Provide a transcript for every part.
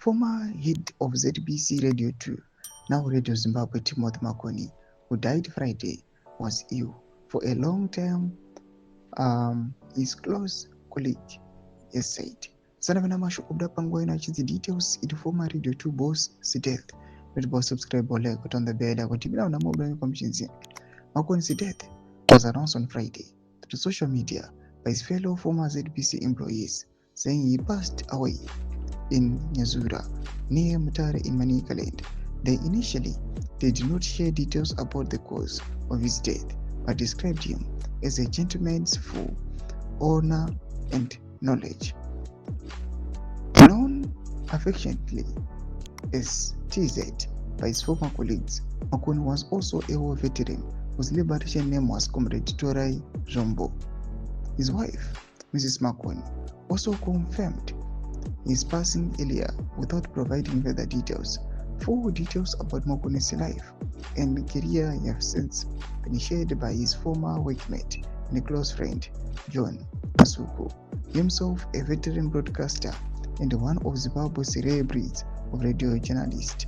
Former head of ZBC Radio 2, now Radio Zimbabwe, Timothy Makoni, who died Friday, was ill for a long time. His close colleague has said. Sanavana Mashu Obda Pangwena the details it former Radio 2 boss death. Red boss subscribe or like on the bed. I got Tibina Mobile Commissions. Makon's death was announced on Friday to social media by his fellow former ZBC employees, saying he passed away in Nyazura, near Mutare in Manicaland. They did not share details about the cause of his death, but described him as a gentleman full honor and knowledge. Known affectionately as TZ by his former colleagues, Makoni was also a war veteran whose liberation name was Comrade Torai Zombo. His wife, Mrs. Makoni, also confirmed his passing earlier without providing further details. Full details about Makoni's life and career have since been shared by his former workmate and close friend, John Masuku, himself a veteran broadcaster and one of Zimbabwe's rare breeds of radio journalists.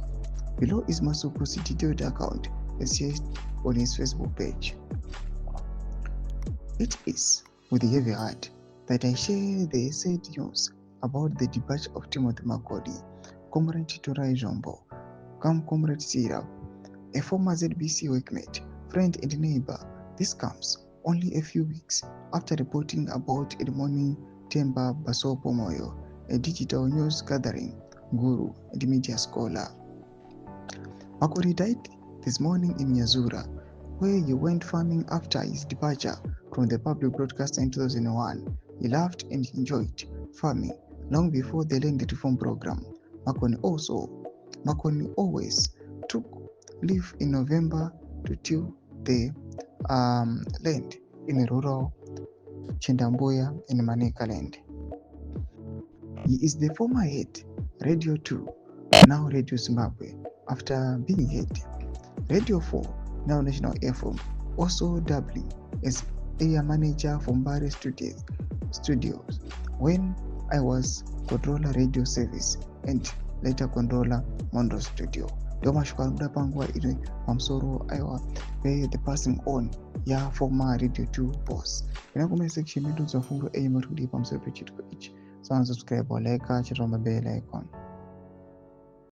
Below is Masuku's detailed account as shared on his Facebook page. It is with a heavy heart that I share the sad news about the departure of Timothy Makoni, Comrade Torai Zombo, Comrade Sirab, a former ZBC workmate, friend and neighbor. This comes only a few weeks after reporting about Edmoni Temba Basopo Moyo, a digital news gathering guru and media scholar. Makoni died this morning in Nyazura, where he went farming after his departure from the public broadcaster in 2001. He loved and enjoyed farming long before the land reform program. Makoni always took leave in November to till the land in rural Chendamboya in Manicaland. He is the former head, Radio 2, now Radio Zimbabwe, after being head, Radio 4, now National FM, also doubling as area manager for Mbare Studios when I was controller radio service and later controller Mondo Studio. Doma shukaruda pangwa ile mamsoro aiwa pay the passing on ya former Radio 2 boss. Ina kuma section medu za fungu a marudi pamsoro pechit ko ich. So subscribe or like, check on the bell icon.